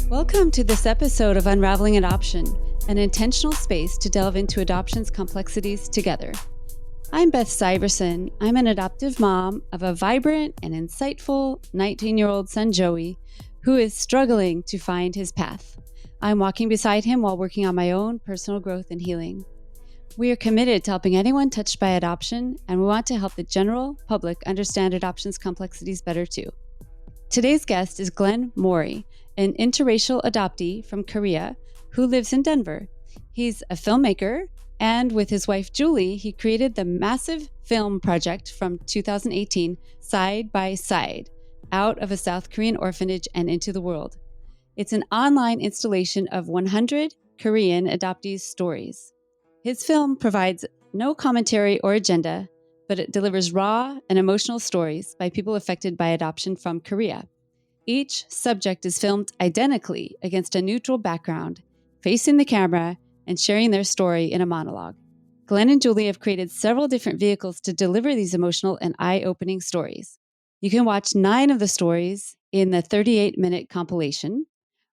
Welcome to this episode of Unraveling Adoption, an intentional space to delve into adoption's complexities together. I'm Beth Syverson. I'm an adoptive mom of a vibrant and insightful 19-year-old son, Joey, who is struggling to find his path. I'm walking beside him while working on my own personal growth and healing. We are committed to helping anyone touched by adoption, and we want to help the general public understand adoption's complexities better too. Today's guest is Glenn Morey, an interracial adoptee from Korea who lives in Denver. He's a filmmaker, and with his wife Julie, he created the massive film project from 2018, Side by Side, out of a South Korean orphanage and into the world. It's an online installation of 100 Korean adoptees' stories. His film provides no commentary or agenda, but it delivers raw and emotional stories by people affected by adoption from Korea. Each subject is filmed identically against a neutral background, facing the camera and sharing their story in a monologue. Glenn and Julie have created several different vehicles to deliver these emotional and eye-opening stories. You can watch 9 of the stories in the 38-minute compilation,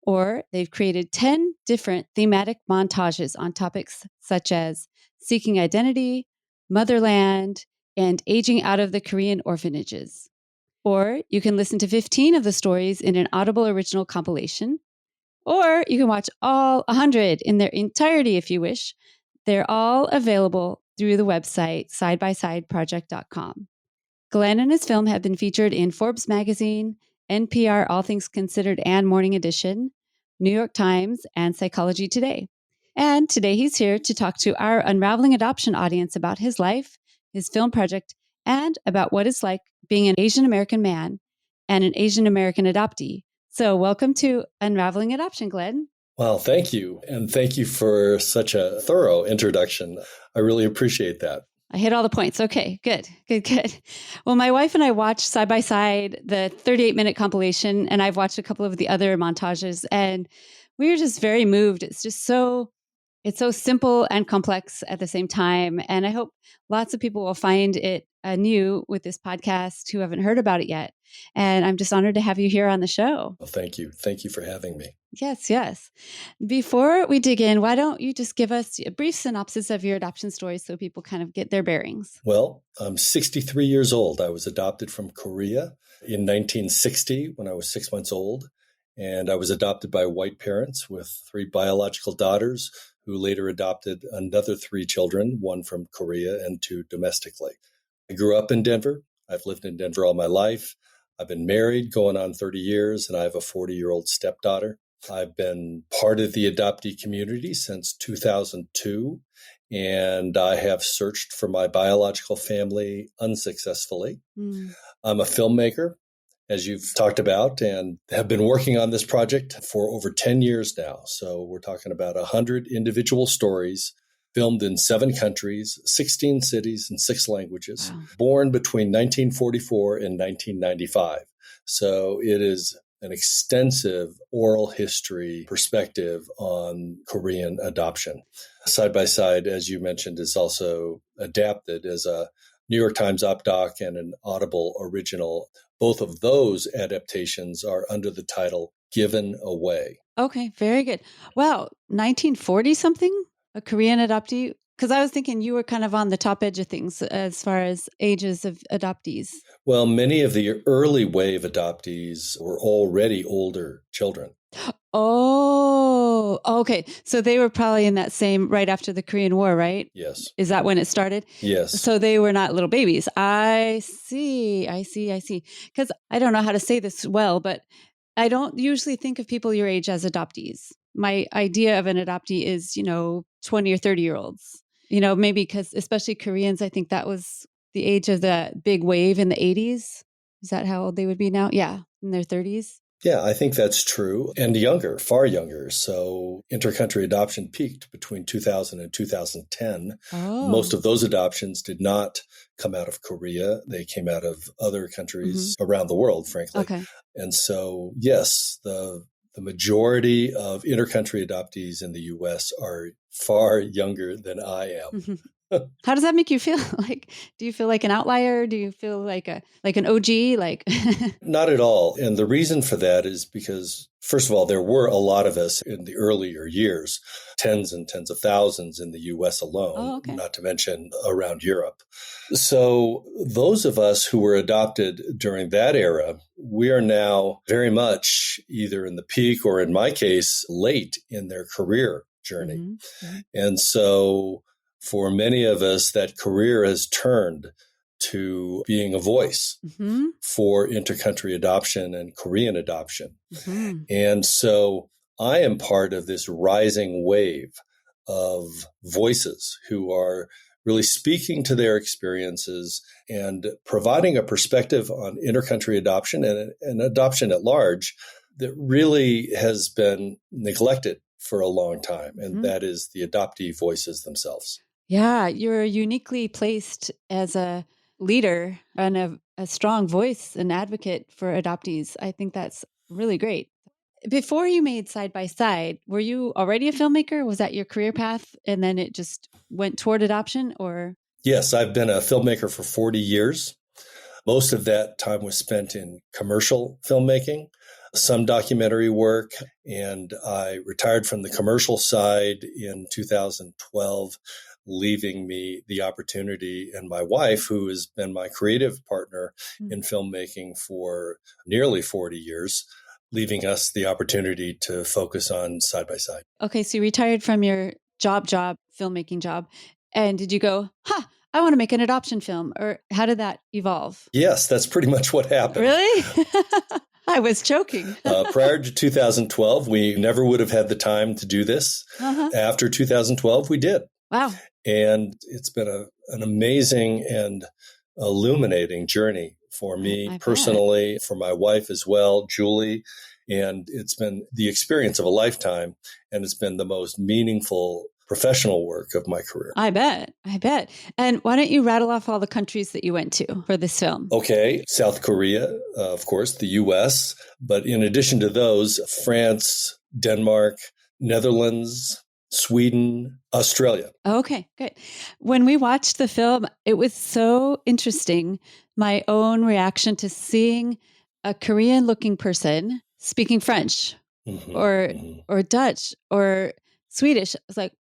or they've created 10 different thematic montages on topics such as seeking identity, motherland, and aging out of the Korean orphanages. Or you can listen to 15 of the stories in an Audible original compilation. Or you can watch all 100 in their entirety if you wish. They're all available through the website sidebysideproject.com. Glenn and his film have been featured in Forbes magazine, NPR All Things Considered and Morning Edition, New York Times, and Psychology Today. And today he's here to talk to our Unraveling Adoption audience about his life, his film project, and about what it's like being an Asian American man and an Asian American adoptee. So welcome to Unraveling Adoption, Glenn. Well, thank you. And thank you for such a thorough introduction. I really appreciate that. I hit all the points. Okay, good. Well, my wife and I watched Side by Side, the 38-minute compilation, and I've watched a couple of the other montages, and we were just very moved. It's so simple and complex at the same time. And I hope lots of people will find it new with this podcast who haven't heard about it yet. And I'm just honored to have you here on the show. Well, thank you. Thank you for having me. Yes. Before we dig in, why don't you just give us a brief synopsis of your adoption story so people kind of get their bearings? Well, I'm 63 years old. I was adopted from Korea in 1960 when I was 6 months old. And I was adopted by white parents with 3 biological daughters who later adopted another 3 children, 1 from Korea and 2 domestically. I grew up in Denver. I've lived in Denver all my life. I've been married going on 30 years, and I have a 40-year-old stepdaughter. I've been part of the adoptee community since 2002, and I have searched for my biological family unsuccessfully. I'm a filmmaker, as you've talked about, and have been working on this project for over 10 years now. So we're talking about 100 individual stories filmed in 7 countries, 16 cities, and 6 languages, born between 1944 and 1995. So it is an extensive oral history perspective on Korean adoption. Side by Side, as you mentioned, is also adapted as a New York Times Op Doc and an Audible original. Both of those adaptations are under the title Given Away. Okay, very good. Wow, 1940 something? A Korean adoptee? Because I was thinking you were kind of on the top edge of things as far as ages of adoptees. Well, many of the early wave adoptees were already older children. Oh, okay. So they were probably in that same right after the Korean War, right? Yes. Is that when it started? Yes. So they were not little babies. I see. Because I don't know how to say this well, but I don't usually think of people your age as adoptees. My idea of an adoptee is, 20 or 30-year-olds, maybe because especially Koreans, I think that was the age of the big wave in the 80s. Is that how old they would be now? Yeah, in their 30s. Yeah, I think that's true. And younger, far younger. So intercountry adoption peaked between 2000 and 2010. Oh. Most of those adoptions did not come out of Korea. They came out of other countries around the world, frankly. Okay. And so, yes, the majority of intercountry adoptees in the U.S. are far younger than I am. How does that make you feel? Like, do you feel like an outlier? Do you feel like an OG? Like, Not at all. And the reason for that is because, first of all, there were a lot of us in the earlier years, tens and tens of thousands in the US alone, oh, okay. not to mention around Europe. So those of us who were adopted during that era, we are now very much either in the peak or, in my case, late in their career journey. Mm-hmm. And so for many of us, that career has turned to being a voice Mm-hmm. for intercountry adoption and Korean adoption. Mm-hmm. And so I am part of this rising wave of voices who are really speaking to their experiences and providing a perspective on intercountry adoption and adoption at large that really has been neglected for a long time. And Mm-hmm. that is the adoptee voices themselves. Yeah, you're uniquely placed as a leader and a strong voice and advocate for adoptees. I think that's really great. Before you made Side by Side, were you already a filmmaker? Was that your career path and then it just went toward adoption, or? Yes, I've been a filmmaker for 40 years. Most of that time was spent in commercial filmmaking, some documentary work, and I retired from the commercial side in 2012, leaving me the opportunity, and my wife, who has been my creative partner in filmmaking for nearly 40 years, leaving us the opportunity to focus on Side by Side. Okay, so you retired from your filmmaking job, and did you go, I want to make an adoption film, or how did that evolve? Yes, that's pretty much what happened. Really? I was joking. Prior to 2012, we never would have had the time to do this. Uh-huh. After 2012, we did. Wow. And it's been an amazing and illuminating journey for me I personally, for my wife as well, Julie. And it's been the experience of a lifetime, and it's been the most meaningful professional work of my career. I bet. And why don't you rattle off all the countries that you went to for this film? Okay. South Korea, of course, the US. But in addition to those, France, Denmark, Netherlands, Sweden, Australia. Okay, good. When we watched the film, it was so interesting. My own reaction to seeing a Korean looking person speaking French or Dutch or Swedish. I was like,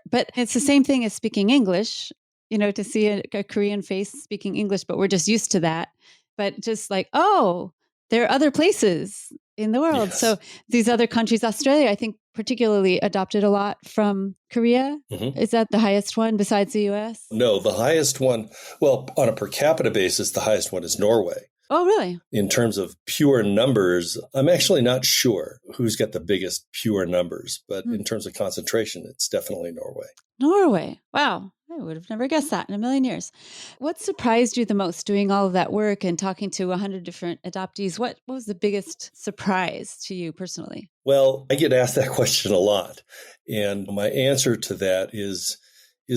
but it's the same thing as speaking English, to see a Korean face speaking English, but we're just used to that. But just like, oh, there are other places in the world. Yes. So these other countries, Australia, I think particularly adopted a lot from Korea. Mm-hmm. Is that the highest one besides the US? No, the highest one, well, on a per capita basis, the highest one is Norway. Oh, really? In terms of pure numbers, I'm actually not sure who's got the biggest pure numbers, but in terms of concentration, it's definitely Norway. Norway. Wow. I would have never guessed that in a million years. What surprised you the most doing all of that work and talking to 100 different adoptees? What was the biggest surprise to you personally? Well, I get asked that question a lot. And my answer to that is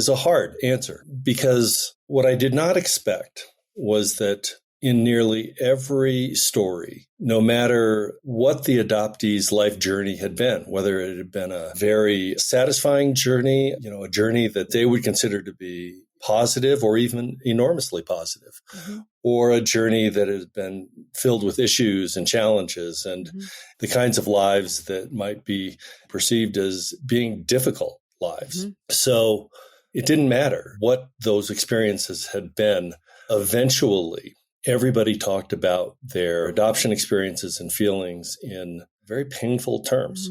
a hard answer, because what I did not expect was that in nearly every story, no matter what the adoptee's life journey had been, whether it had been a very satisfying journey, a journey that they would consider to be positive or even enormously positive, or a journey that has been filled with issues and challenges and the kinds of lives that might be perceived as being difficult lives. So it didn't matter what those experiences had been. Eventually, everybody talked about their adoption experiences and feelings in very painful terms.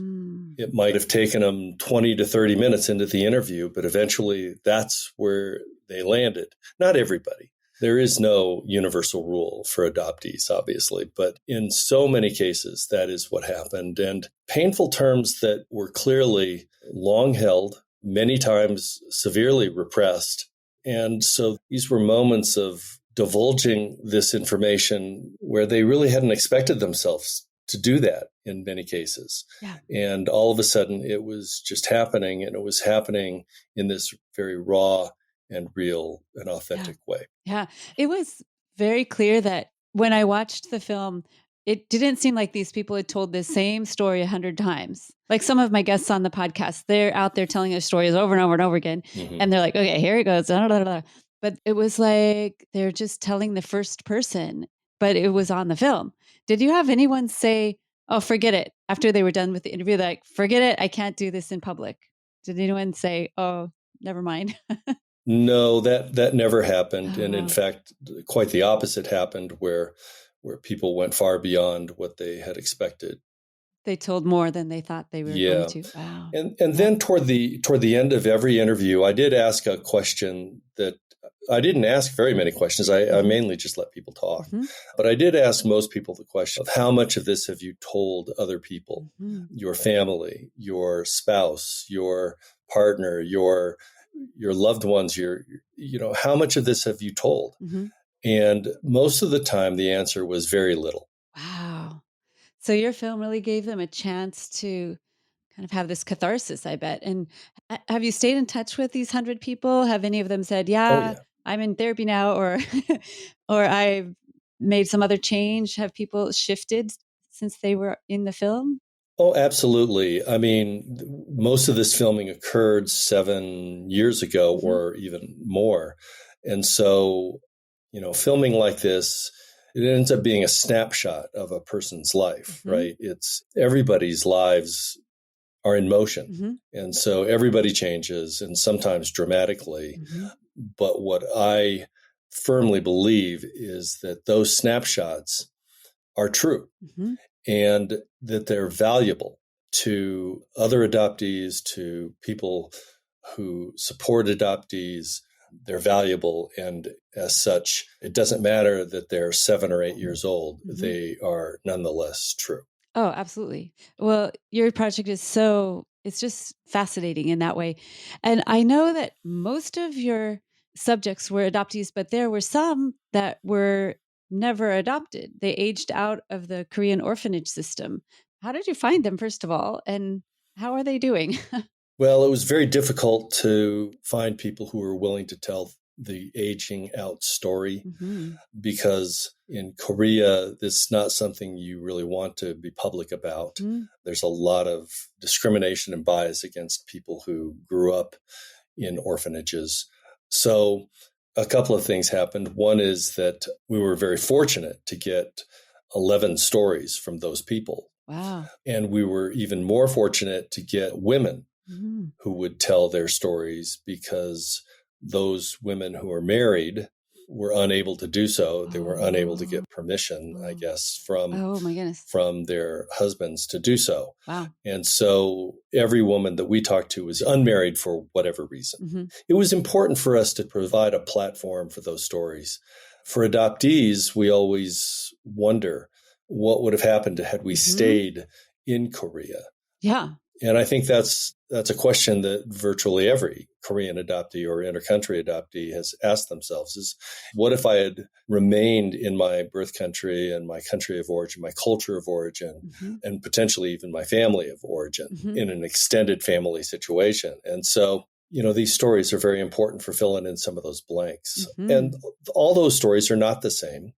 It might have taken them 20 to 30 minutes into the interview, but eventually that's where they landed. Not everybody. There is no universal rule for adoptees, obviously, but in so many cases, that is what happened. And painful terms that were clearly long held, many times severely repressed. And so these were moments of divulging this information where they really hadn't expected themselves to do that in many cases. Yeah. And all of a sudden it was just happening, and it was happening in this very raw and real and authentic way. Yeah. It was very clear that when I watched the film, it didn't seem like these people had told the same story 100 times. Like some of my guests on the podcast, they're out there telling their stories over and over and over again. Hmm. And they're like, okay, here it goes. Da, da, da, da. But it was like they're just telling the first person, but it was on the film. Did you have anyone say, oh, forget it, after they were done with the interview? They're like, forget it. I can't do this in public. Did anyone say, oh, never mind? No, that never happened, Oh, and in wow. fact, quite the opposite happened, where people went far beyond what they had expected. They told more than they thought they were going Yeah, to. Wow. and Yep. then toward the end of every interview, I did ask a question that I didn't ask very many questions. I Hmm. mainly just let people talk, Hmm. but I did ask most people the question of how much of this have you told other people, Hmm. your family, your spouse, your partner, your loved ones, how much of this have you told? Hmm. And most of the time, the answer was very little. Wow. So your film really gave them a chance to kind of have this catharsis, I bet. And have you stayed in touch with these 100 people? Have any of them said, Oh "Yeah, yeah. I'm in therapy now," or or I've made some other change? Have people shifted since they were in the film? Oh, absolutely. I mean, most of this filming occurred 7 years ago Hmm. or even more. And so, filming like this, it ends up being a snapshot of a person's life, Hmm. right? It's everybody's lives are in motion. Hmm. And so everybody changes and sometimes dramatically. Hmm. But what I firmly believe is that those snapshots are true Hmm. and that they're valuable to other adoptees, to people who support adoptees. They're valuable. And as such, it doesn't matter that they're 7 or 8 years old, Hmm. they are nonetheless true. Oh, absolutely. Well, your project is it's just fascinating in that way. And I know that most of your subjects were adoptees, but there were some that were never adopted. They aged out of the Korean orphanage system. How did you find them, first of all? And how are they doing? Well, it was very difficult to find people who were willing to tell the aging out story Hmm. because in Korea, this is not something you really want to be public about. Hmm. There's a lot of discrimination and bias against people who grew up in orphanages. So, a couple of things happened. One is that we were very fortunate to get 11 stories from those people. Wow. And we were even more fortunate to get women Hmm. who would tell their stories because those women who are married were unable to do so. They were unable to Oh, get permission, I oh, guess, from oh my goodness. from their husbands to do so. Wow. And so every woman that we talked to was unmarried for whatever reason. Hmm. It was important for us to provide a platform for those stories. For adoptees, we always wonder what would have happened had we Hmm. stayed in Korea. Yeah. And I think that's a question that virtually every Korean adoptee or intercountry adoptee has asked themselves is what if I had remained in my birth country and my country of origin, my culture of origin, Hmm. and potentially even my family of origin Hmm. in an extended family situation? And so, these stories are very important for filling in some of those blanks. Hmm. And all those stories are not the same,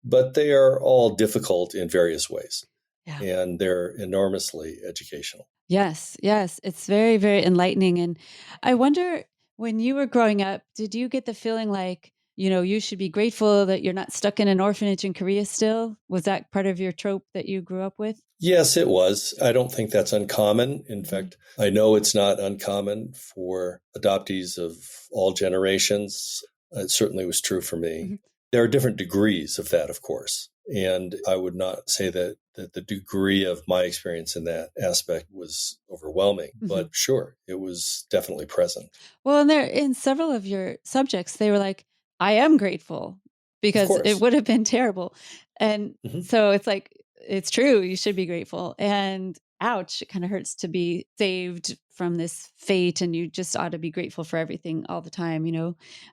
but they are all difficult in various ways. Yeah. And they're enormously educational. Yes, yes. It's very, very enlightening. And I wonder, when you were growing up, did you get the feeling like, you should be grateful that you're not stuck in an orphanage in Korea still? Was that part of your trope that you grew up with? Yes, it was. I don't think that's uncommon. In Hmm. fact, I know it's not uncommon for adoptees of all generations. It certainly was true for me. Hmm. There are different degrees of that, of course. And I would not say that the degree of my experience in that aspect was overwhelming, Hmm. but sure, it was definitely present. Well, and there in several of your subjects, they were like, I am grateful Of because it course. would have been terrible. And Hmm. so it's like, it's true. You should be grateful. And ouch, it kind of hurts to be saved from this fate. And you just ought to be grateful for everything all the time.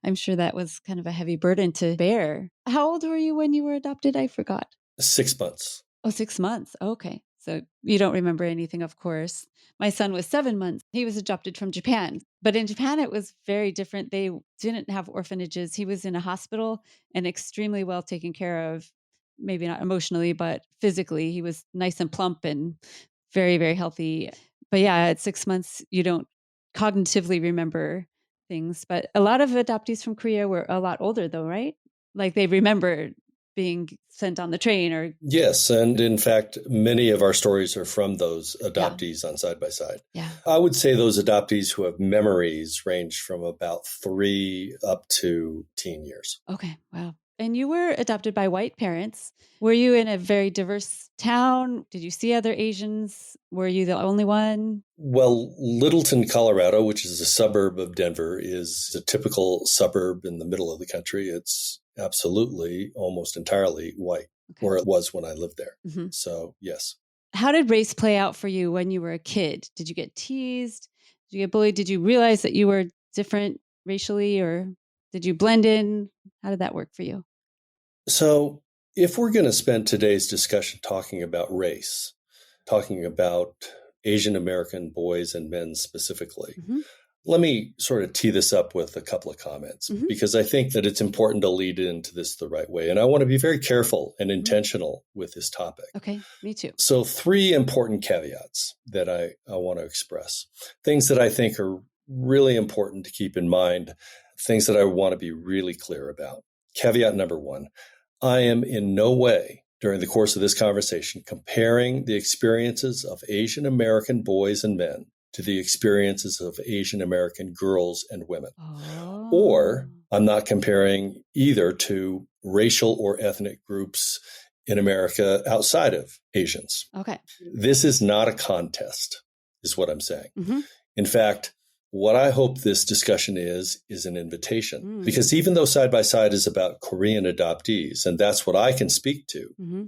I'm sure that was kind of a heavy burden to bear. How old were you when you were adopted? I forgot. 6 months. Oh, 6 months. Okay. So you don't remember anything, of course. My son was 7 months. He was adopted from Japan. But in Japan, it was very different. They didn't have orphanages. He was in a hospital and extremely well taken care of. maybe not emotionally, but physically. He was nice and plump and very, very healthy. But yeah, at 6 months, you don't cognitively remember things. But a lot of adoptees from Korea were a lot older, though, right? Like they remember being sent on the train or. Yes. And in fact, many of our stories are from those adoptees on Side by Side. Yeah. I would say those adoptees who have memories range from about 3 up to teen years. Okay. Wow. And you were adopted by white parents. Were you in a very diverse town? Did you see other Asians? Were you the only one? Well, Littleton, Colorado, which is a suburb of Denver, is a typical suburb in the middle of the country. It's absolutely almost entirely white, or it was when I lived there. Mm-hmm. So, yes. How did race play out for you when you were a kid? Did you get teased? Did you get bullied? Did you realize that you were different racially, or did you blend in? How did that work for you? So if we're going to spend today's discussion talking about race, talking about Asian American boys and men specifically, mm-hmm. let me sort of tee this up with a couple of comments, mm-hmm. because I think that it's important to lead into this the right way. And I want to be very careful and intentional mm-hmm. with this topic. Okay, me too. So 3 important caveats that I want to express, things that I think are really important to keep in mind, things that I want to be really clear about. Caveat number 1, I am in no way during the course of this conversation comparing the experiences of Asian American boys and men to the experiences of Asian American girls and women. Oh. Or I'm not comparing either to racial or ethnic groups in America outside of Asians. Okay. This is not a contest, is what I'm saying. Mm-hmm. In fact, what I hope this discussion is an invitation. Because even though Side by Side is about Korean adoptees, and that's what I can speak to, mm-hmm.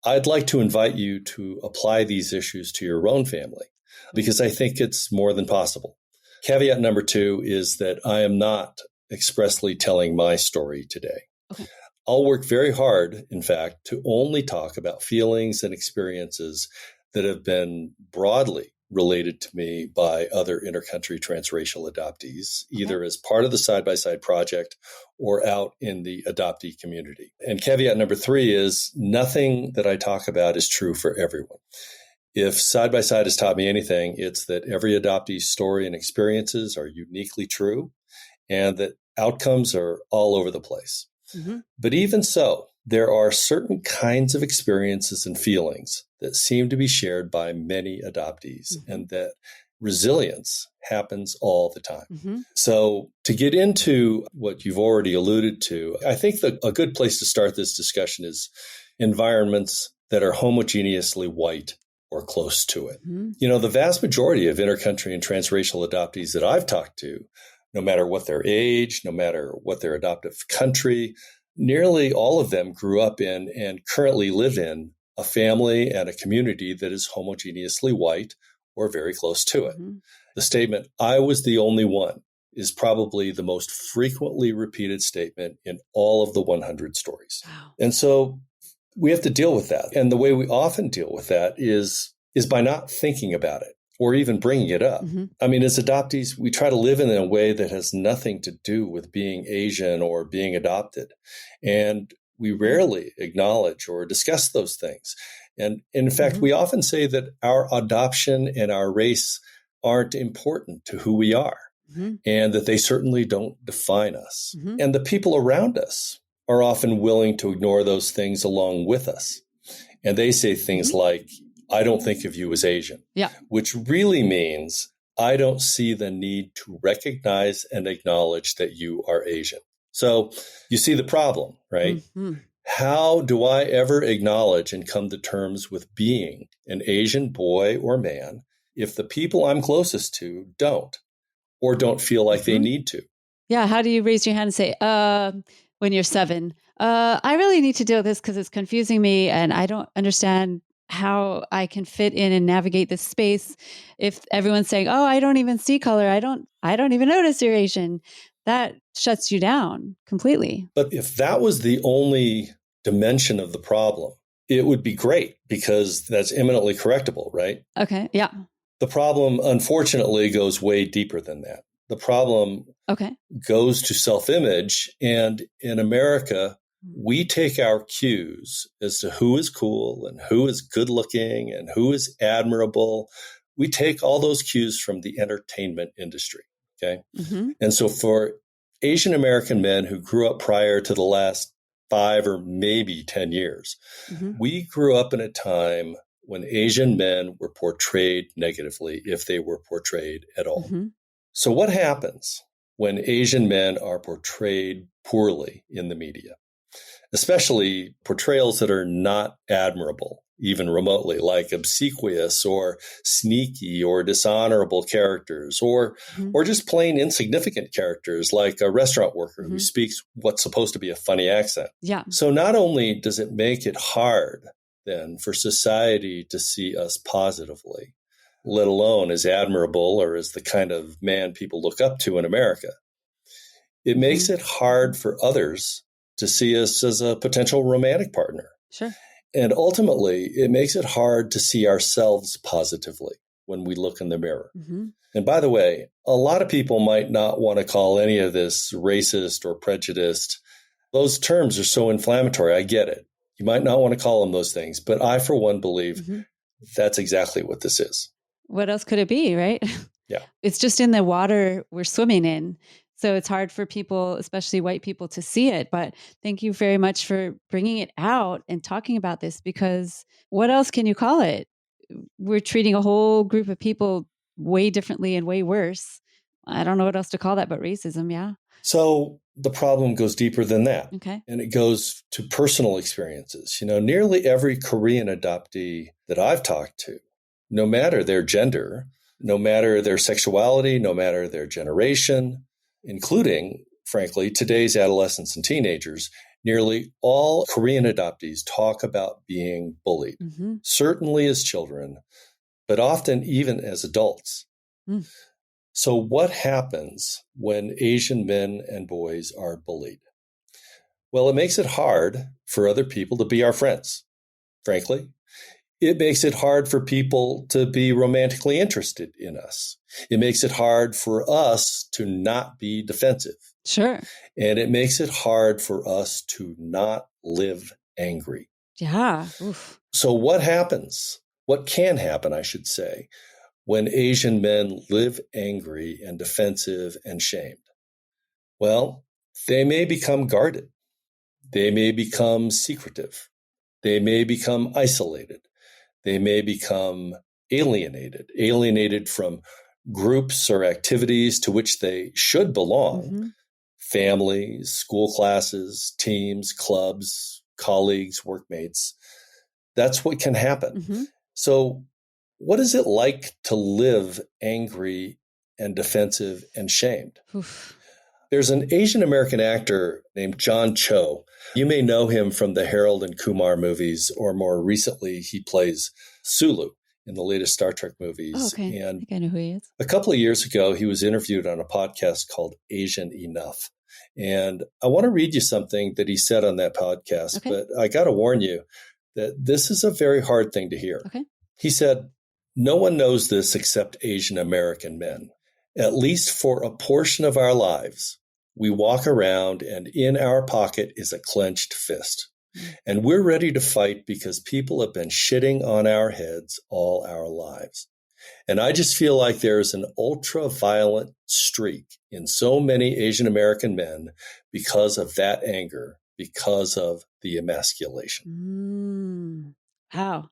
I'd like to invite you to apply these issues to your own family, because I think it's more than possible. Caveat number 2 is that I am not expressly telling my story today. Okay. I'll work very hard, in fact, to only talk about feelings and experiences that have been broadly related to me by other intercountry transracial adoptees, either as part of the Side by Side project or out in the adoptee community. And caveat number 3 is nothing that I talk about is true for everyone. If Side by Side has taught me anything, it's that every adoptee's story and experiences are uniquely true and that outcomes are all over the place. Mm-hmm. But even so, there are certain kinds of experiences and feelings that seem to be shared by many adoptees, mm-hmm. and that resilience happens all the time. Mm-hmm. So to get into what you've already alluded to, I think that a good place to start this discussion is environments that are homogeneously white or close to it. Mm-hmm. You know, the vast majority of intercountry and transracial adoptees that I've talked to, no matter what their age, no matter what their adoptive country, nearly all of them grew up in and currently live in a family and a community that is homogeneously white or very close to it. Mm-hmm. The statement, "I was the only one," is probably the most frequently repeated statement in all of the 100 stories. Wow. And so we have to deal with that. And the way we often deal with that is by not thinking about it or even bringing it up. Mm-hmm. I mean, as adoptees, we try to live in a way that has nothing to do with being Asian or being adopted. And we rarely acknowledge or discuss those things. And in fact, mm-hmm. we often say that our adoption and our race aren't important to who we are, mm-hmm. and that they certainly don't define us. Mm-hmm. And the people around us are often willing to ignore those things along with us. And they say things mm-hmm. like, "I don't think of you as Asian," which really means I don't see the need to recognize and acknowledge that you are Asian. So you see the problem, right? Mm-hmm. How do I ever acknowledge and come to terms with being an Asian boy or man if the people I'm closest to don't, or don't feel like mm-hmm. they need to? Yeah. How do you raise your hand and say, when you're 7, I really need to deal with this because it's confusing me and I don't understand how I can fit in and navigate this space. If everyone's saying, "Oh, I don't even see color. I don't even notice you're Asian," that shuts you down completely. But if that was the only dimension of the problem, it would be great because that's imminently correctable, right? Okay. Yeah. The problem, unfortunately, goes way deeper than that. The problem goes to self-image. And in America, we take our cues as to who is cool and who is good looking and who is admirable. We take all those cues from the entertainment industry. Okay. Mm-hmm. And so for Asian American men who grew up prior to the last 5 or maybe 10 years, Mm-hmm. we grew up in a time when Asian men were portrayed negatively, if they were portrayed at all. Mm-hmm. So what happens when Asian men are portrayed poorly in the media, especially portrayals that are not admirable, even remotely, like obsequious or sneaky or dishonorable characters, or just plain insignificant characters like a restaurant worker who speaks what's supposed to be a funny accent? Yeah. So not only does it make it hard then for society to see us positively, let alone as admirable or as the kind of man people look up to in America, it makes it hard for others to see us as a potential romantic partner. Sure. And ultimately, it makes it hard to see ourselves positively when we look in the mirror. Mm-hmm. And by the way, a lot of people might not want to call any of this racist or prejudiced. Those terms are so inflammatory. I get it. You might not want to call them those things, but I, for one, believe that's exactly what this is. What else could it be, right? Yeah. It's just in the water we're swimming in. So it's hard for people, especially white people, to see it. But thank you very much for bringing it out and talking about this, because what else can you call it? We're treating a whole group of people way differently and way worse. I don't know what else to call that but racism. Yeah. So the problem goes deeper than that. Okay. And it goes to personal experiences. You know, nearly every Korean adoptee that I've talked to, no matter their gender, no matter their sexuality, no matter their generation, including, frankly, today's adolescents and teenagers, nearly all Korean adoptees talk about being bullied, certainly as children, but often even as adults. So what happens when Asian men and boys are bullied? Well, it makes it hard for other people to be our friends, frankly. It makes it hard for people to be romantically interested in us. It makes it hard for us to not be defensive. Sure. And it makes it hard for us to not live angry. Yeah. Oof. So what happens? What can happen, I should say, when Asian men live angry and defensive and shamed? Well, they may become guarded. They may become secretive. They may become isolated. They may become alienated from groups or activities to which they should belong. Families, school classes, teams, clubs, colleagues, workmates. That's what can happen. So what is it like to live angry and defensive and shamed? Oof. There's an Asian American actor named John Cho. You may know him from the Harold and Kumar movies, or more recently, he plays Sulu in the latest Star Trek movies. Oh, okay. And I think I know who he is. a couple of years ago, he was interviewed on a podcast called Asian Enough. And I want to read you something that he said on that podcast, Okay. but I got to warn you that this is a very hard thing to hear. Okay. He said, "No one knows this except Asian American men. At least for a portion of our lives, we walk around and in our pocket is a clenched fist. And we're ready to fight because people have been shitting on our heads all our lives. And I just feel like there's an ultra-violent streak in so many Asian American men because of that anger, because of the emasculation." Wow.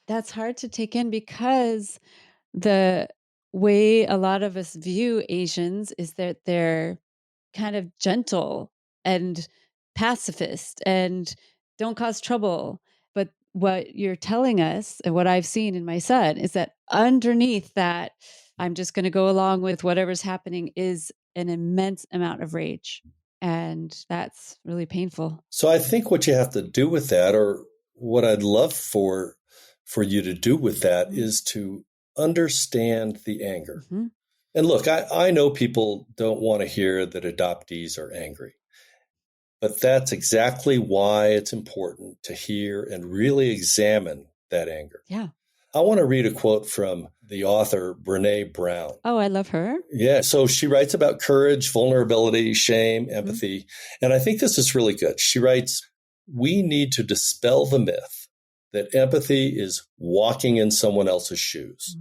That's hard to take in, because the way a lot of us view Asians is that they're kind of gentle and pacifist and don't cause trouble. But what you're telling us, and what I've seen in my son, is that underneath that, I'm just going to go along with whatever's happening, is an immense amount of rage. And that's really painful. So I think what you have to do with that, or what I'd love for you to do with that, is to understand the anger. And look, I know people don't want to hear that adoptees are angry, but that's exactly why it's important to hear and really examine that anger. Yeah. I want to read a quote from the author, Brené Brown. Oh, I love her. Yeah. So she writes about courage, vulnerability, shame, empathy. And I think this is really good. She writes, we need to dispel the myth that empathy is walking in someone else's shoes.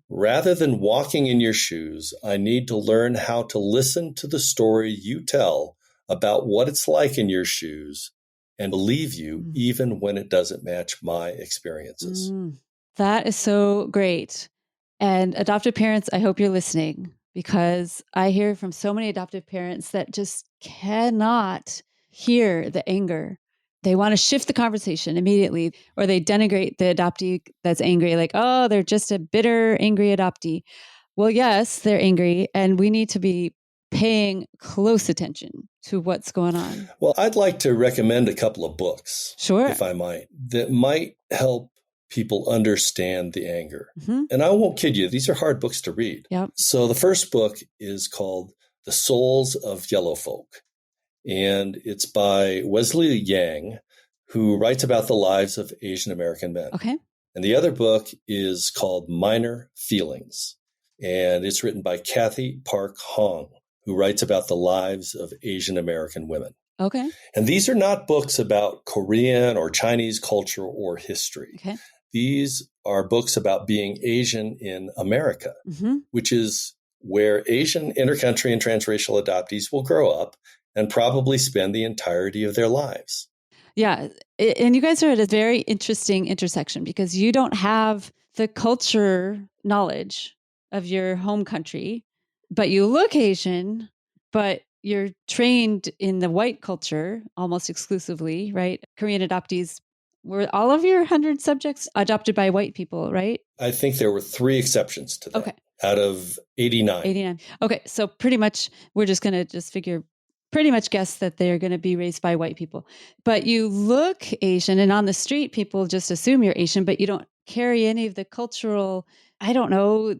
Rather than walking in your shoes, I need to learn how to listen to the story you tell about what it's like in your shoes and believe you even when it doesn't match my experiences. That is so great. And adoptive parents, I hope you're listening, because I hear from so many adoptive parents that just cannot hear the anger. They want to shift the conversation immediately, or they denigrate the adoptee that's angry, like, oh, they're just a bitter, angry adoptee. Well, yes, they're angry, and we need to be paying close attention to what's going on. Well, I'd like to recommend a couple of books, Sure, if I might, that might help people understand the anger. And I won't kid you, these are hard books to read. Yep. So the first book is called The Souls of Yellow Folk. And it's by Wesley Yang, who writes about the lives of Asian American men. Okay. And the other book is called Minor Feelings. And it's written by Kathy Park Hong, who writes about the lives of Asian American women. Okay. And these are not books about Korean or Chinese culture or history. Okay. These are books about being Asian in America, which is where Asian intercountry and transracial adoptees will grow up and probably spend the entirety of their lives. Yeah. And you guys are at a very interesting intersection, because you don't have the culture knowledge of your home country, but you look Asian, but you're trained in the white culture almost exclusively, right? Korean adoptees, were all of your 100 subjects adopted by white people, right? I think there were 3 exceptions to that. Okay. Out of 89. 89. Okay. So pretty much we're just going to pretty much guess that they're going to be raised by white people. But you look Asian, and on the street, people just assume you're Asian, but you don't carry any of the cultural, I don't know,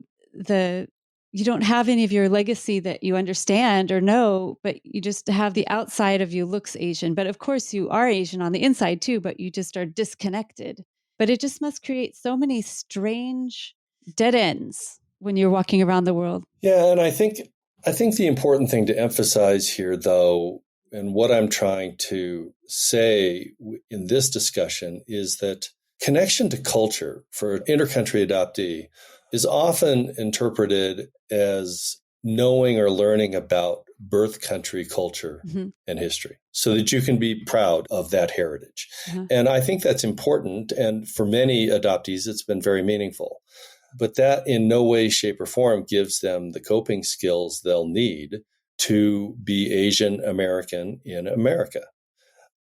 you don't have any of your legacy that you understand or know, but you just have the outside of you looks Asian. But of course you are Asian on the inside too, but you just are disconnected. But it just must create so many strange dead ends when you're walking around the world. Yeah, and I think the important thing to emphasize here, though, and what I'm trying to say in this discussion, is that connection to culture for an intercountry adoptee is often interpreted as knowing or learning about birth country culture and history so that you can be proud of that heritage. And I think that's important. And for many adoptees, it's been very meaningful. But that in no way, shape, or form gives them the coping skills they'll need to be Asian American in America.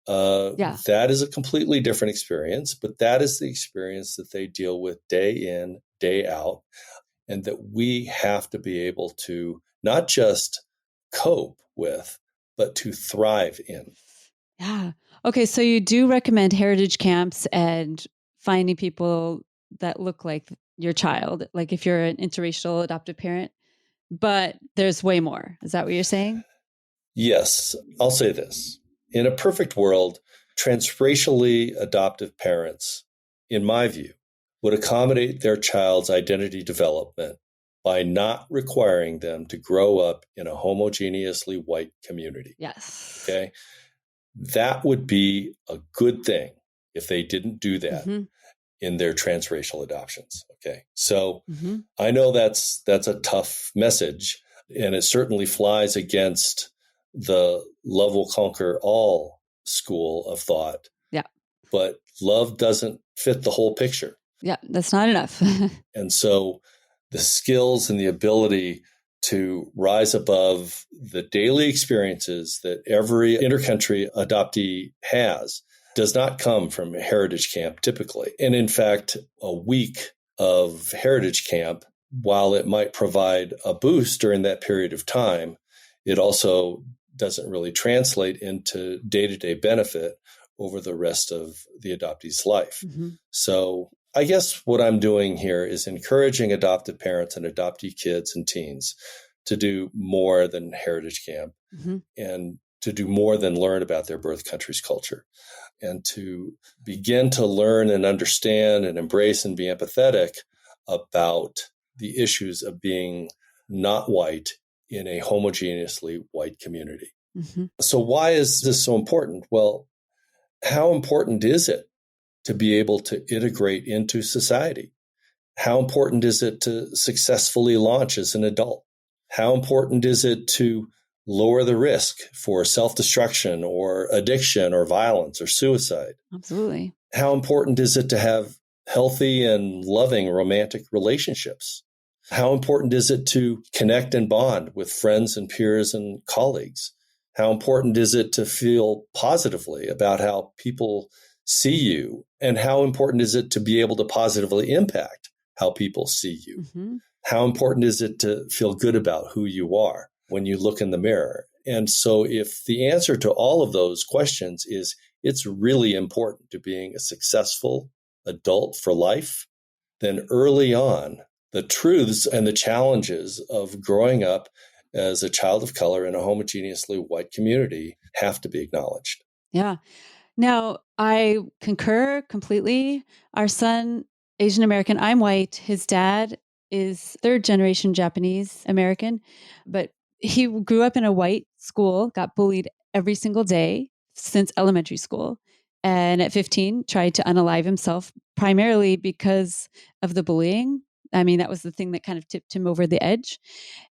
That is a completely different experience, but that is the experience that they deal with day in, day out, and that we have to be able to not just cope with, but to thrive in. Yeah. Okay. So you do recommend heritage camps and finding people that look like your child, like if you're an interracial adoptive parent, but there's way more. Is that what you're saying? Yes. I'll say this. In a perfect world, transracially adoptive parents, in my view, would accommodate their child's identity development by not requiring them to grow up in a homogeneously white community. Yes. Okay. That would be a good thing if they didn't do that in their transracial adoptions. Okay. So I know that's a tough message, and it certainly flies against the love will conquer all school of thought. Yeah. But love doesn't fit the whole picture. Yeah, that's not enough. And so the skills and the ability to rise above the daily experiences that every intercountry adoptee has does not come from a heritage camp typically. And in fact, a week of heritage camp, while it might provide a boost during that period of time, it also doesn't really translate into day-to-day benefit over the rest of the adoptee's life. So I guess what I'm doing here is encouraging adoptive parents and adoptee kids and teens to do more than heritage camp and to do more than learn about their birth country's culture, and to begin to learn and understand and embrace and be empathetic about the issues of being not white in a homogeneously white community. So why is this so important? Well, how important is it to be able to integrate into society? How important is it to successfully launch as an adult? How important is it to lower the risk for self-destruction or addiction or violence or suicide? Absolutely. How important is it to have healthy and loving romantic relationships? How important is it to connect and bond with friends and peers and colleagues? How important is it to feel positively about how people see you? And how important is it to be able to positively impact how people see you? Mm-hmm. How important is it to feel good about who you are when you look in the mirror? And so if the answer to all of those questions is it's really important to being a successful adult for life, then early on, the truths and the challenges of growing up as a child of color in a homogeneously white community have to be acknowledged. Yeah. Now, I concur completely. Our son, Asian American, I'm white. His dad is third generation Japanese American, but he grew up in a white school, got bullied every single day since elementary school. And at 15, tried to unalive himself primarily because of the bullying. I mean, that was the thing that kind of tipped him over the edge.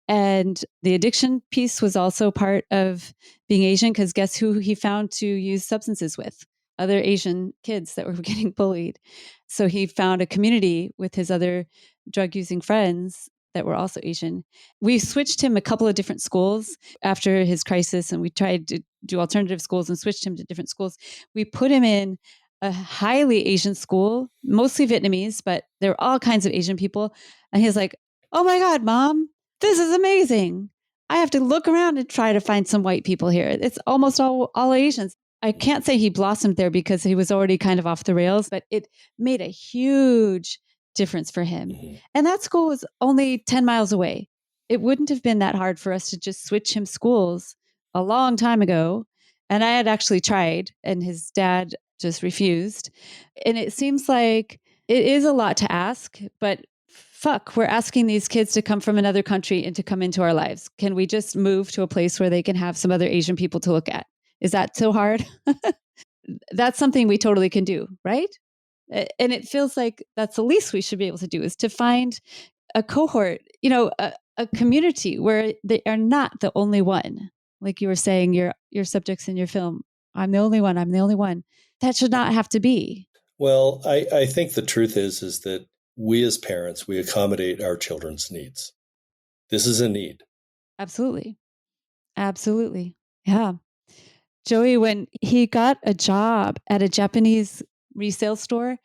And the addiction piece was also part of being Asian because guess who he found to use substances with? Other Asian kids that were getting bullied. So he found a community with his other drug using friends that were also Asian. We switched him a couple of different schools after his crisis, and we tried to do alternative schools and switched him to different schools. We put him in a highly Asian school, mostly Vietnamese, but there were all kinds of Asian people. And he was like, "Oh my God, mom, this is amazing. I have to look around and try to find some white people here. It's almost all Asians." I can't say he blossomed there because he was already kind of off the rails, but it made a huge difference for him. Mm-hmm. And that school was only 10 miles away. It wouldn't have been that hard for us to just switch him schools a long time ago. And I had actually tried, and his dad just refused. And it seems like it is a lot to ask, but fuck, we're asking these kids to come from another country and to come into our lives. Can we just move to a place where they can have some other Asian people to look at? Is that so hard? That's something we totally can do, right? And it feels like that's the least we should be able to do is to find a cohort, a community where they are not the only one. Like you were saying, your subjects in your film, I'm the only one. I'm the only one. That should not have to be. Well, I think the truth is that we as parents, we accommodate our children's needs. This is a need. Absolutely. Absolutely. Yeah. Joey, when he got a job at a Japanese resale store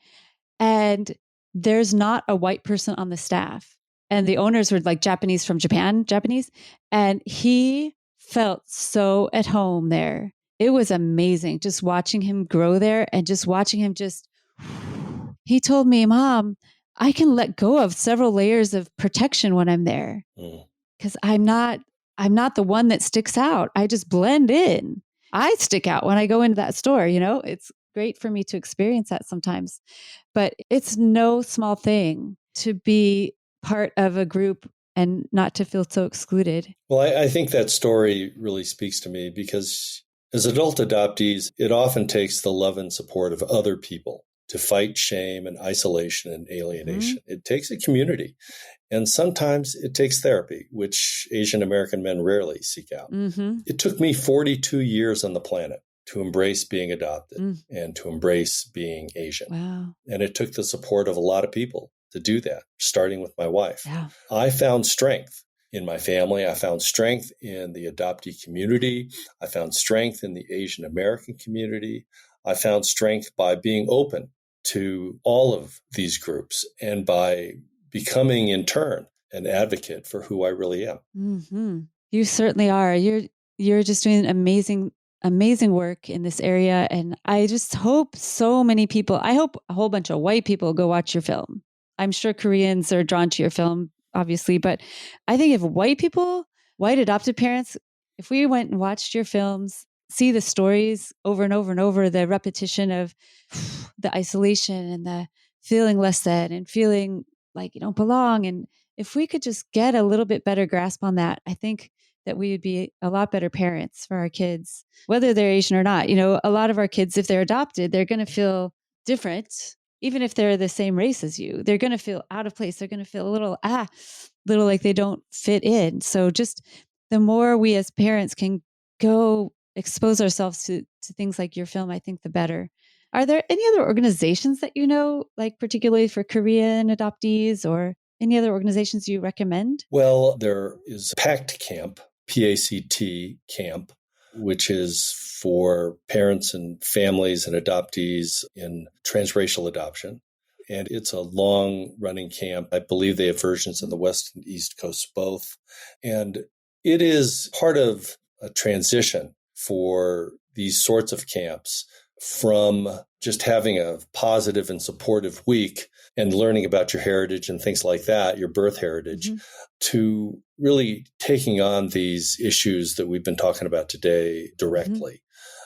and there's not a white person on the staff, and the owners were like Japanese from Japan, Japanese, and he felt so at home there. It was amazing just watching him grow there and just watching him he told me, "Mom, I can let go of several layers of protection when I'm there because I'm not the one that sticks out. I just blend in. I stick out when I go into that store, It's great for me to experience that sometimes. But it's no small thing to be part of a group and not to feel so excluded." Well, I think that story really speaks to me because as adult adoptees, it often takes the love and support of other people to fight shame and isolation and alienation. Mm-hmm. It takes a community. And sometimes it takes therapy, which Asian American men rarely seek out. Mm-hmm. It took me 42 years on the planet to embrace being adopted and to embrace being Asian. Wow. And it took the support of a lot of people to do that, starting with my wife. Yeah. I found strength in my family. I found strength in the adoptee community. I found strength in the Asian American community. I found strength by being open to all of these groups and by becoming, in turn, an advocate for who I really am. Mm-hmm. You certainly are. You're just doing amazing work in this area. And I just hope so many people, I hope a whole bunch of white people go watch your film. I'm sure Koreans are drawn to your film, obviously, but I think if white adopted parents, if we went and watched your films, see the stories over and over and over, the repetition of the isolation and the feeling less than and feeling like you don't belong. And if we could just get a little bit better grasp on that, I think that we would be a lot better parents for our kids, whether they're Asian or not. A lot of our kids, if they're adopted, they're going to feel different. Even if they're the same race as you, they're going to feel out of place. They're going to feel a little like they don't fit in. So just the more we as parents can go expose ourselves to things like your film, I think the better. Are there any other organizations that like particularly for Korean adoptees, or any other organizations you recommend? Well, there is PACT Camp, PACT Camp, which is for parents and families and adoptees in transracial adoption. And it's a long-running camp. I believe they have versions on the West and East Coast both. And it is part of a transition for these sorts of camps from just having a positive and supportive week and learning about your heritage and things like that, your birth heritage, to really taking on these issues that we've been talking about today directly.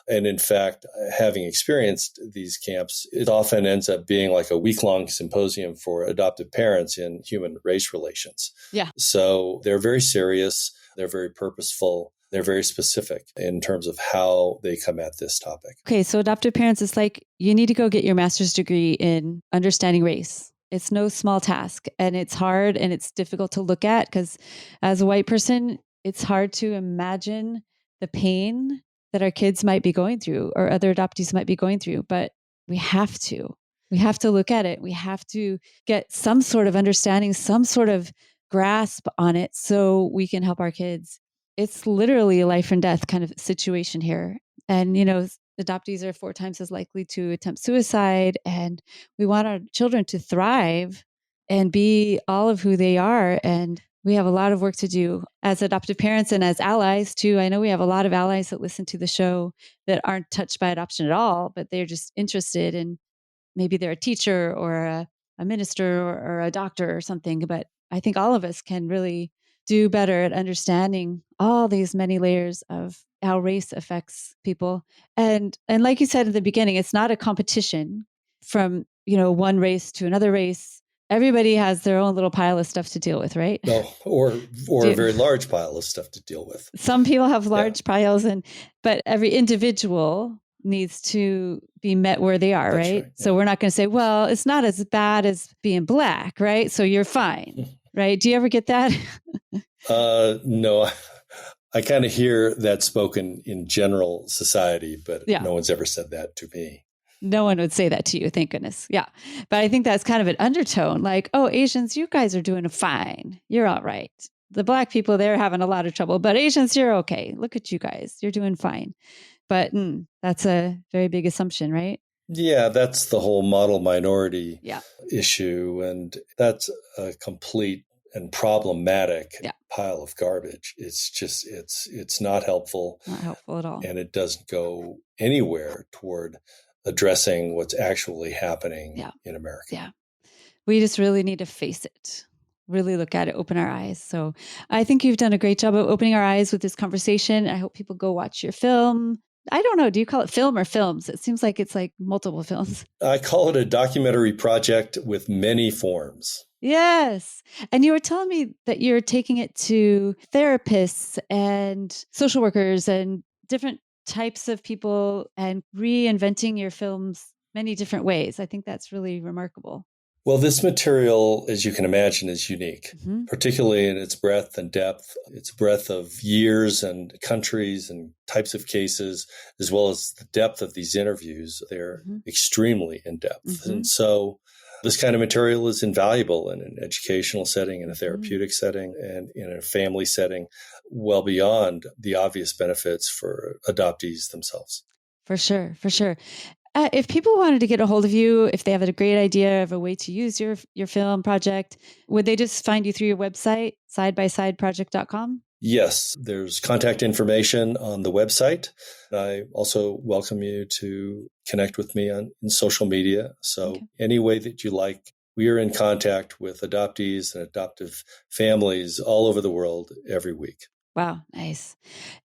And in fact, having experienced these camps, it often ends up being like a week-long symposium for adoptive parents in human race relations. Yeah. So they're very serious. They're very purposeful. They're very specific in terms of how they come at this topic. Okay, so adoptive parents, it's like you need to go get your master's degree in understanding race. It's no small task, and it's hard and it's difficult to look at because as a white person, it's hard to imagine the pain that our kids might be going through or other adoptees might be going through. But we have to look at it. We have to get some sort of understanding, some sort of grasp on it so we can help our kids. It's literally a life and death kind of situation here. And, adoptees are 4 times as likely to attempt suicide. And we want our children to thrive and be all of who they are. And we have a lot of work to do as adoptive parents and as allies too. I know we have a lot of allies that listen to the show that aren't touched by adoption at all, but they're just interested in, maybe they're a teacher or a minister or a doctor or something. But I think all of us can really do better at understanding all these many layers of how race affects people. And like you said at the beginning, it's not a competition from, one race to another race. Everybody has their own little pile of stuff to deal with, right? No, or a very large pile of stuff to deal with. Some people have large piles, but every individual needs to be met where they are, right? Yeah. So we're not going to say, well, it's not as bad as being Black, right? So you're fine, right? Do you ever get that? No, I kind of hear that spoken in general society, but no one's ever said that to me. No one would say that to you, thank goodness. Yeah. But I think that's kind of an undertone, like, oh, Asians, you guys are doing fine. You're all right. The Black people, they're having a lot of trouble, but Asians, you're okay. Look at you guys. You're doing fine. But that's a very big assumption, right? Yeah, that's the whole model minority issue. And that's a complete and problematic pile of garbage. It's just, it's not helpful. Not helpful at all. And it doesn't go anywhere toward addressing what's actually happening in America. Yeah. We just really need to face it, really look at it, open our eyes. So I think you've done a great job of opening our eyes with this conversation. I hope people go watch your film. I don't know. Do you call it film or films? It seems like it's like multiple films. I call it a documentary project with many forms. Yes. And you were telling me that you're taking it to therapists and social workers and different types of people and reinventing your films many different ways. I think that's really remarkable. Well, this material, as you can imagine, is unique, particularly in its breadth and depth, its breadth of years and countries and types of cases, as well as the depth of these interviews. They're extremely in depth. And so this kind of material is invaluable in an educational setting, in a therapeutic setting, and in a family setting, well beyond the obvious benefits for adoptees themselves. For sure, for sure. If people wanted to get a hold of you, if they have a great idea of a way to use your film project, would they just find you through your website, sidebysideproject.com? Yes, there's contact information on the website. I also welcome you to connect with me in social media. So any way that you like, we are in contact with adoptees and adoptive families all over the world every week. Wow, nice.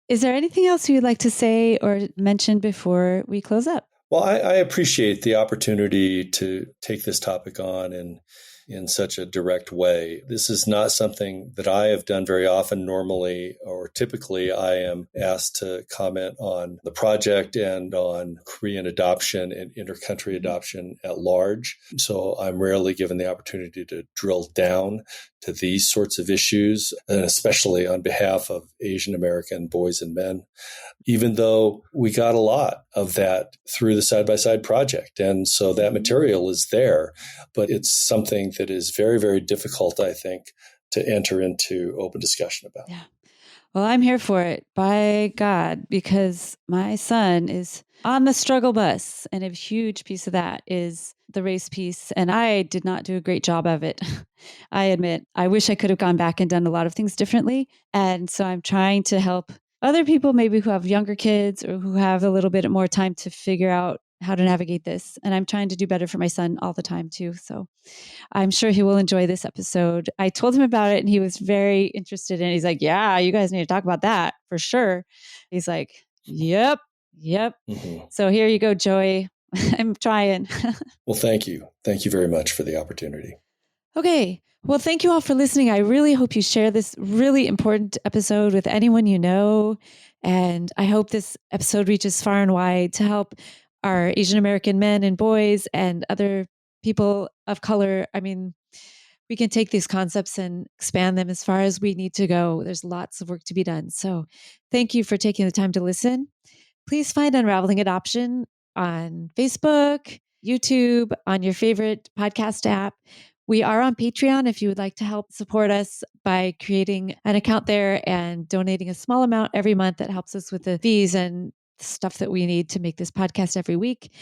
Is there anything else you'd like to say or mention before we close up? Well, I appreciate the opportunity to take this topic on and in such a direct way. This is not something that I have done very often. Normally, or typically, I am asked to comment on the project and on Korean adoption and intercountry adoption at large. So I'm rarely given the opportunity to drill down to these sorts of issues, and especially on behalf of Asian American boys and men, even though we got a lot of that through the side-by-side project. And so that material is there, but it's something that is very, very difficult, I think, to enter into open discussion about. Yeah. Well, I'm here for it, by God, because my son is on the struggle bus, and a huge piece of that is the race piece. And I did not do a great job of it. I admit, I wish I could have gone back and done a lot of things differently. And so I'm trying to help other people maybe who have younger kids or who have a little bit more time to figure out how to navigate this. And I'm trying to do better for my son all the time too. So I'm sure he will enjoy this episode. I told him about it and he was very interested in it. He's like, yeah, you guys need to talk about that for sure. He's like, yep. Mm-hmm. So here you go, Joey. I'm trying. Well, thank you. Thank you very much for the opportunity. Okay. Well, thank you all for listening. I really hope you share this really important episode with anyone you know. And I hope this episode reaches far and wide to help our Asian American men and boys and other people of color. I mean, we can take these concepts and expand them as far as we need to go. There's lots of work to be done. So thank you for taking the time to listen. Please find Unraveling Adoption on Facebook, YouTube, on your favorite podcast app. We are on Patreon if you would like to help support us by creating an account there and donating a small amount every month that helps us with the fees and stuff that we need to make this podcast every week.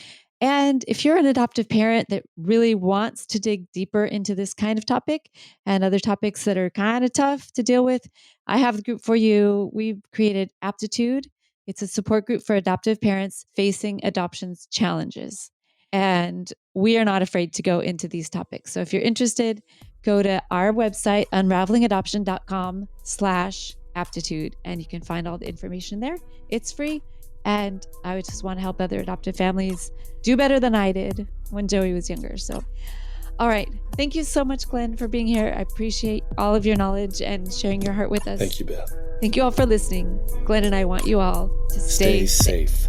And if you're an adoptive parent that really wants to dig deeper into this kind of topic and other topics that are kind of tough to deal with, I have the group for you. We've created Aptitude. It's a support group for adoptive parents facing adoptions challenges. And we are not afraid to go into these topics. So if you're interested, go to our website, unravelingadoption.com/aptitude, and you can find all the information there. It's free. And I would just want to help other adoptive families do better than I did when Joey was younger. So, all right. Thank you so much, Glenn, for being here. I appreciate all of your knowledge and sharing your heart with us. Thank you, Beth. Thank you all for listening. Glenn and I want you all to stay safe.